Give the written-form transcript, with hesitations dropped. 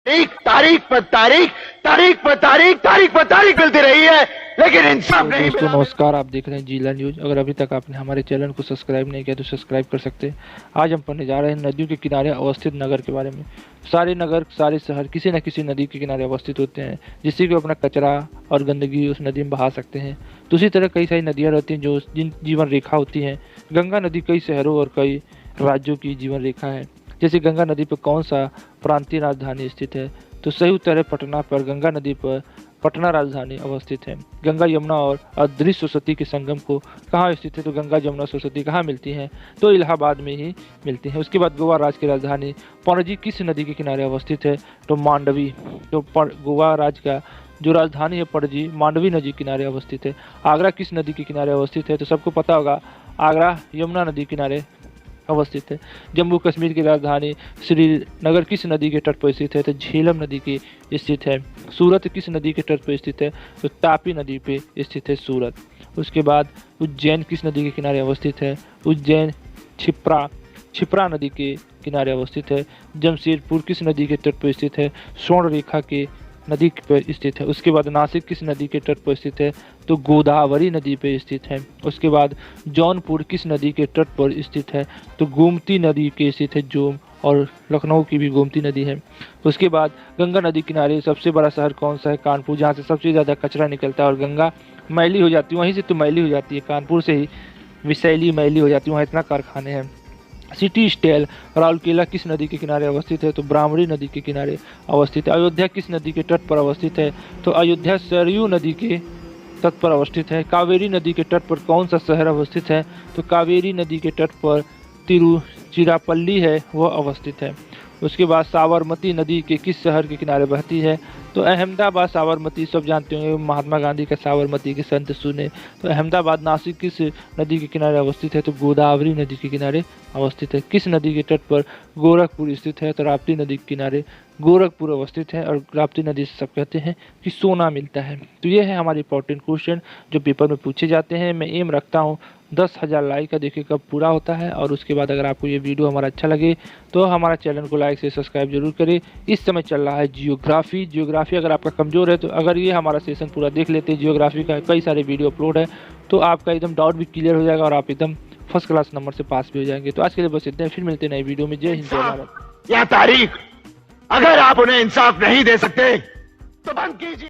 तारीख पर तारीख, तारीख पर तारीख, तारीख पर तारीख मिलती रही है, लेकिन इंसाफ नहीं दोस्तों नमस्कार, आप देख रहे हैं जिला न्यूज। अगर अभी तक आपने हमारे चैनल को सब्सक्राइब नहीं किया तो सब्सक्राइब कर सकते हैं। आज हम पढ़ने जा रहे हैं नदियों के किनारे अवस्थित नगर के बारे में। सारे नगर, सारे शहर किसी न किसी नदी के किनारे अवस्थित होते हैं, जिससे कि अपना कचरा और गंदगी उस नदी में बहा सकते हैं। दूसरी तरह कई सारी नदियाँ रहती हैं जो जिन जीवन रेखा होती हैं। गंगा नदी कई शहरों और कई राज्यों की जीवन रेखा है। जैसे गंगा नदी पर कौन सा प्रांतीय राजधानी स्थित है, तो सही उत्तर है पटना पर। गंगा नदी पर पटना राजधानी अवस्थित है। गंगा, यमुना और अदृश्य सरस्वती के संगम को कहाँ स्थित है, तो गंगा, यमुना, सरस्वती कहाँ मिलती हैं, तो इलाहाबाद में ही मिलती हैं। उसके बाद गोवा राज्य की राजधानी पणजी किस नदी के किनारे अवस्थित है, तो मांडवी। तो गोवा राज्य का जो राजधानी है पणजी, मांडवी नदी के किनारे अवस्थित है। आगरा किस नदी के किनारे अवस्थित है, तो सबको पता होगा आगरा यमुना नदी के किनारे अवस्थित है। जम्मू कश्मीर की राजधानी श्रीनगर किस नदी के तट पर स्थित है, तो झेलम नदी की स्थित है। सूरत किस नदी के तट पर स्थित है, तो तापी नदी पे स्थित है सूरत। उसके बाद उज्जैन किस नदी के किनारे अवस्थित है, उज्जैन छिप्रा नदी के किनारे अवस्थित है। जमशेदपुर किस नदी के तट पर स्थित है, स्वर्ण रेखा के नदी पर स्थित है। उसके बाद नासिक किस नदी के तट पर स्थित है, तो गोदावरी नदी पर स्थित है। उसके बाद जौनपुर किस नदी के तट पर स्थित है, तो गोमती नदी के स्थित है जोम, और लखनऊ की भी गोमती नदी है। उसके बाद गंगा नदी किनारे सबसे बड़ा शहर कौन सा है, कानपुर, जहाँ से सबसे ज़्यादा कचरा निकलता है और गंगा मैली हो जाती है, वहीं से तो मैली हो जाती है, कानपुर से ही विषैली मैली हो जाती है, वहाँ इतना कारखाने हैं। सिटी स्टेल राउरकेला किस नदी के किनारे अवस्थित है, तो ब्राह्मणी नदी के किनारे अवस्थित है। अयोध्या किस नदी के तट पर अवस्थित है, तो अयोध्या सरयू नदी के तट पर अवस्थित है। कावेरी नदी के तट पर कौन सा शहर अवस्थित है, तो कावेरी नदी के तट पर तिरुचिरापल्ली है वह अवस्थित है। उसके बाद साबरमती नदी के किस शहर के किनारे बहती है, तो अहमदाबाद। साबरमती सब जानते होंगे, महात्मा गांधी का साबरमती के संत सुने। तो अहमदाबाद। नासिक किस नदी के किनारे अवस्थित है, तो गोदावरी नदी के किनारे अवस्थित है। किस नदी के तट पर गोरखपुर स्थित है, तो राप्ती नदी के किनारे गोरखपुर अवस्थित है। और राप्ती नदी से सब कहते हैं कि सोना मिलता है। तो ये है हमारे इंपॉर्टेंट क्वेश्चन जो पेपर में पूछे जाते हैं। मैं एम रखता हूँ 10,000 लाइक का, देखिए कब पूरा होता है। और उसके बाद अगर आपको ये वीडियो हमारा अच्छा लगे तो हमारा चैनल को लाइक से सब्सक्राइब जरूर करें। इस समय चल रहा है जियोग्राफी अगर आपका कमज़ोर है तो अगर ये हमारा सेशन पूरा देख लेते हैं, जियोग्राफी का कई सारे वीडियो अपलोड है, तो आपका एकदम डाउट भी क्लियर हो जाएगा और आप एकदम फर्स्ट क्लास नंबर से पास भी हो जाएंगे। तो आज के लिए बस इतना, फिर मिलते हैं नई वीडियो में। जय हिंद, जय भारत। या तारीख, अगर आप उन्हें इंसाफ नहीं दे सकते तो बंद कीजिए।